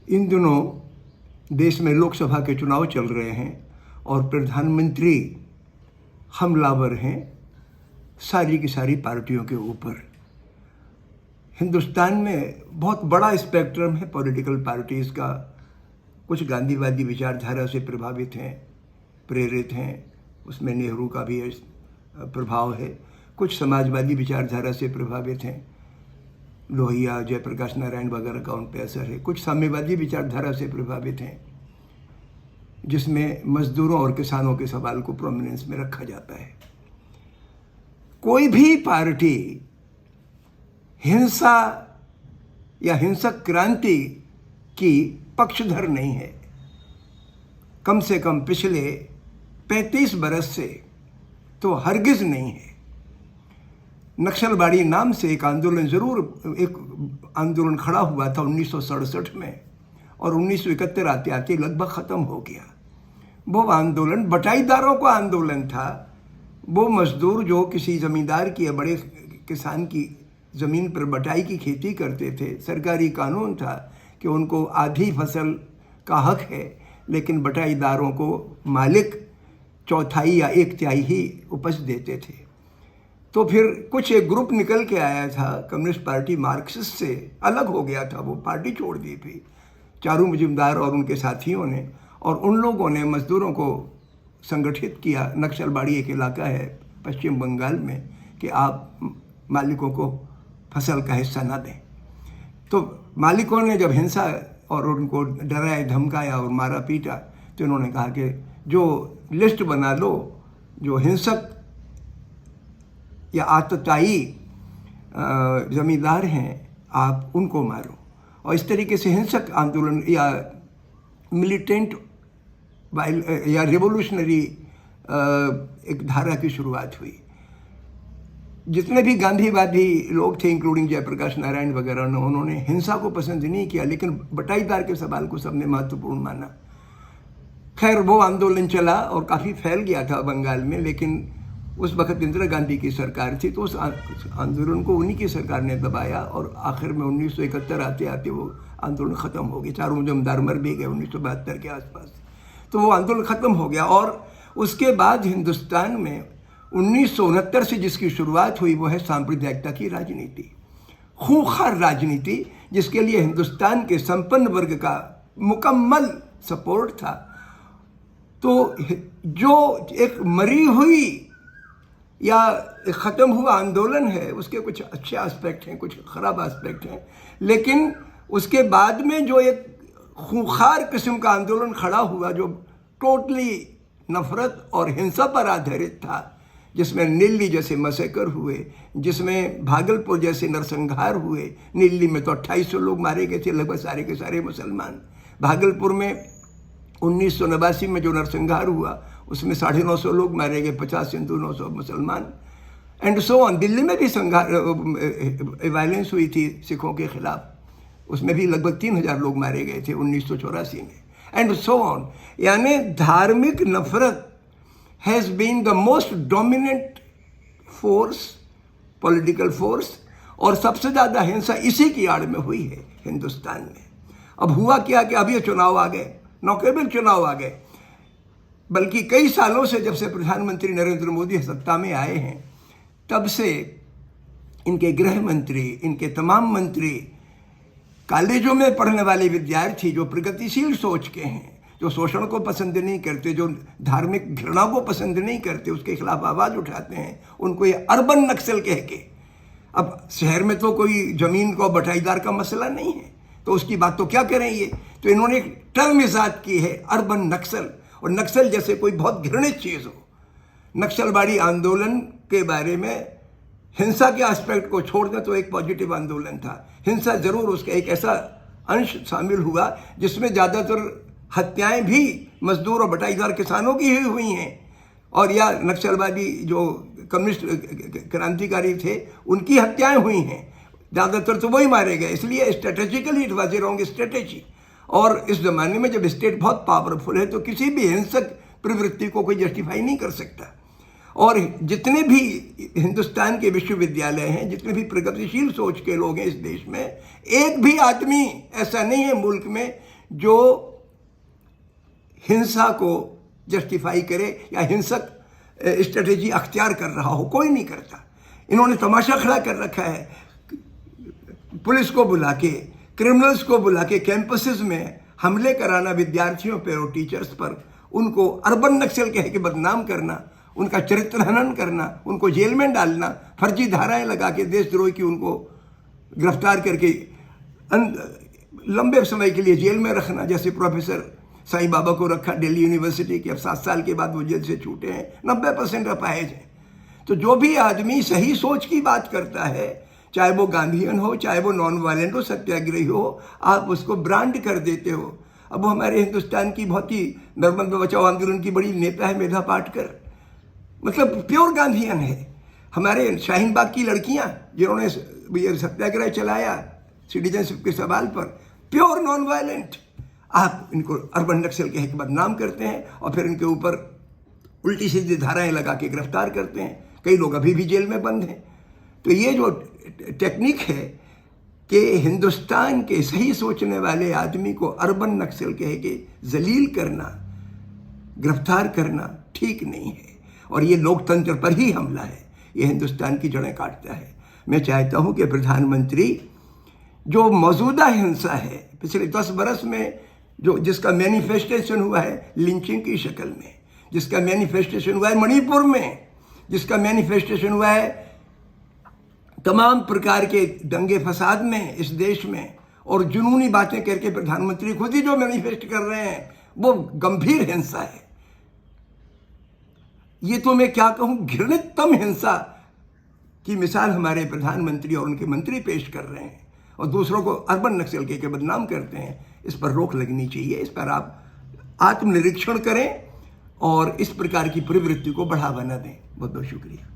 इन दिनों देश में लोकसभा के चुनाव चल रहे हैं और प्रधानमंत्री हमलावर हैं सारी की सारी पार्टियों के ऊपर। हिंदुस्तान में बहुत बड़ा स्पेक्ट्रम है पॉलिटिकल पार्टीज़ का। कुछ गांधीवादी विचारधारा से प्रभावित हैं, प्रेरित हैं, उसमें नेहरू का भी प्रभाव है। कुछ समाजवादी विचारधारा से प्रभावित हैं, लोहिया, जयप्रकाश नारायण वगैरह का उन पर असर है। कुछ साम्यवादी विचारधारा से प्रभावित हैं, जिसमें मजदूरों और किसानों के सवाल को प्रोमिनेंस में रखा जाता है। कोई भी पार्टी हिंसा या हिंसक क्रांति की पक्षधर नहीं है। कम से कम पिछले 35 बरस से तो हरगिज नहीं है। नक्सलबाड़ी नाम से एक आंदोलन खड़ा हुआ था 1967 में और 1971 आते आते लगभग ख़त्म हो गया। वो आंदोलन बटाईदारों का आंदोलन था। वो मजदूर जो किसी ज़मींदार की या बड़े किसान की ज़मीन पर बटाई की खेती करते थे, सरकारी कानून था कि उनको आधी फसल का हक है, लेकिन बटाईदारों को मालिक चौथाई या एक तिहाई ही उपज देते थे। तो फिर कुछ एक ग्रुप निकल के आया था, कम्युनिस्ट पार्टी मार्क्सिस्ट से अलग हो गया था, वो पार्टी छोड़ दी थी चारू मजूमदार और उनके साथियों ने, और उन लोगों ने मजदूरों को संगठित किया। नक्सलबाड़ी एक इलाका है पश्चिम बंगाल में कि आप मालिकों को फसल का हिस्सा ना दें। तो मालिकों ने जब हिंसा और उनको डराया, धमकाया और मारा पीटा, तो इन्होंने कहा कि जो लिस्ट बना लो, जो हिंसक या आतताई ज़मींदार हैं, आप उनको मारो। और इस तरीके से हिंसक आंदोलन या मिलिटेंट या रिवोल्यूशनरी एक धारा की शुरुआत हुई। जितने भी गांधीवादी लोग थे, इंक्लूडिंग जयप्रकाश नारायण वगैरह ने, उन्होंने हिंसा को पसंद नहीं किया, लेकिन बटाईदार के सवाल को सबने महत्वपूर्ण माना। खैर, वो आंदोलन चला और काफ़ी फैल गया था बंगाल में, लेकिन उस वक्त इंदिरा गांधी की सरकार थी, तो उस आंदोलन को उन्हीं की सरकार ने दबाया और आखिर में 1971 आते आते वो आंदोलन ख़त्म हो गया। चारों जमदार मर भी गए 1972 के आसपास। तो वो आंदोलन ख़त्म हो गया और उसके बाद हिंदुस्तान में 1969 से जिसकी शुरुआत हुई वो है सांप्रदायिकता की राजनीति, खूंखार राजनीति, जिसके लिए हिंदुस्तान के संपन्न वर्ग का मुकम्मल सपोर्ट था। तो जो एक मरी हुई या एक ख़त्म हुआ आंदोलन है, उसके कुछ अच्छे एस्पेक्ट हैं, कुछ ख़राब एस्पेक्ट हैं, लेकिन उसके बाद में जो एक खूंखार किस्म का आंदोलन खड़ा हुआ, जो टोटली नफ़रत और हिंसा पर आधारित था, जिसमें नीली जैसे मसैकर हुए, जिसमें भागलपुर जैसे नरसंहार हुए। नीली में तो 2800 लोग मारे गए थे, लगभग सारे के सारे मुसलमान। भागलपुर में 1989 में जो नरसंहार हुआ, उसमें 950 लोग मारे गए, 50 हिंदू, 900 मुसलमान, एंड सो ऑन। दिल्ली में भी वायलेंस हुई थी सिखों के खिलाफ, उसमें भी लगभग 3000 लोग मारे गए थे 1984 में, एंड सो ऑन। यानी धार्मिक नफरत has been the most dominant force, political force, और सबसे ज़्यादा हिंसा इसी की आड़ में हुई है हिंदुस्तान में। अब हुआ क्या कि अभी चुनाव आ गए, नौकेबल चुनाव आ गए, बल्कि कई सालों से, जब से प्रधानमंत्री नरेंद्र मोदी सत्ता में आए हैं, तब से इनके गृह मंत्री, इनके तमाम मंत्री कॉलेजों में पढ़ने वाले विद्यार्थी जो प्रगतिशील सोच के हैं, जो शोषण को पसंद नहीं करते, जो धार्मिक घृणा को पसंद नहीं करते, उसके खिलाफ आवाज़ उठाते हैं, उनको ये अर्बन नक्सल कह के। अब शहर में तो कोई ज़मीन को बटाईदार का मसला नहीं है, तो उसकी बात तो क्या करें ये। तो इन्होंने एक टर्म ईजाद की है, अर्बन नक्सल, और नक्सल जैसे कोई बहुत घृणित चीज़ हो। नक्सलबाड़ी आंदोलन के बारे में हिंसा के एस्पेक्ट को छोड़ दें तो एक पॉजिटिव आंदोलन था। हिंसा ज़रूर उसका एक ऐसा अंश शामिल हुआ जिसमें ज़्यादातर हत्याएं भी मजदूर और बटाईदार किसानों की ही हुई हैं, और या नक्सलवादी जो कम्युनिस्ट क्रांतिकारी थे उनकी हत्याएं हुई हैं। ज़्यादातर तो वही मारे गए, इसलिए strategically it was a wrong strategy. और इस ज़माने में जब स्टेट बहुत पावरफुल है तो किसी भी हिंसक प्रवृत्ति को कोई जस्टिफाई नहीं कर सकता। और जितने भी हिंदुस्तान के विश्वविद्यालय हैं, जितने भी प्रगतिशील सोच के लोग हैं इस देश में, एक भी आदमी ऐसा नहीं है मुल्क में जो हिंसा को जस्टिफाई करे या हिंसक स्ट्रेटेजी अख्तियार कर रहा हो, कोई नहीं करता। इन्होंने तमाशा खड़ा कर रखा है, पुलिस को बुला के, क्रिमिनल्स को बुला के कैंपसेस में हमले कराना विद्यार्थियों पर और टीचर्स पर, उनको अर्बन नक्सल कह के बदनाम करना, उनका चरित्र हनन करना, उनको जेल में डालना, फर्जी धाराएं लगा के देशद्रोह की उनको गिरफ्तार करके लंबे समय के लिए जेल में रखना, जैसे प्रोफेसर साईं बाबा को रखा दिल्ली यूनिवर्सिटी के, अब 7 साल के बाद वो जेल से छूटे हैं, 90% अपाहिज हैं। तो जो भी आदमी सही सोच की बात करता है, चाहे वो गांधीयन हो, चाहे वो नॉन वायलेंट हो, सत्याग्रही हो, आप उसको ब्रांड कर देते हो। अब वो हमारे हिंदुस्तान की बहुत ही नर्मदा बचाओ आंदोलन की बड़ी नेता है मेधा पाटकर, मतलब प्योर गांधीयन है। हमारे शाहीन बाग की लड़कियां जिन्होंने ये सत्याग्रह चलाया सिटीजनशिप के सवाल पर, प्योर नॉन वायलेंट, आप इनको अर्बन नक्सल कह के बदनाम करते हैं और फिर इनके ऊपर उल्टी सीधी धाराएं लगा के गिरफ्तार करते हैं। कई लोग अभी भी जेल में बंद हैं। तो ये जो टेक्निक है कि हिंदुस्तान के सही सोचने वाले आदमी को अर्बन नक्सल कह के जलील करना, गिरफ्तार करना ठीक नहीं है, और ये लोकतंत्र पर ही हमला है, ये हिंदुस्तान की जड़ें काटता है। मैं चाहता हूं कि प्रधानमंत्री जो मौजूदा हिंसा है पिछले 10 बरस में, जो जिसका मैनिफेस्टेशन हुआ है लिंचिंग की शक्ल में, जिसका मैनिफेस्टेशन हुआ है मणिपुर में, जिसका मैनिफेस्टेशन हुआ है तमाम प्रकार के दंगे फसाद में इस देश में, और जुनूनी बातें करके प्रधानमंत्री खुद ही जो मैनिफेस्ट कर रहे हैं, वो गंभीर हिंसा है। ये तो मैं क्या कहूं, घृणिततम हिंसा की मिसाल हमारे प्रधानमंत्री और उनके मंत्री पेश कर रहे हैं, और दूसरों को अर्बन नक्सल के बदनाम करते हैं। इस पर रोक लगनी चाहिए, इस पर आप आत्मनिरीक्षण करें और इस प्रकार की प्रवृत्ति को बढ़ावा न दें। बहुत बहुत शुक्रिया।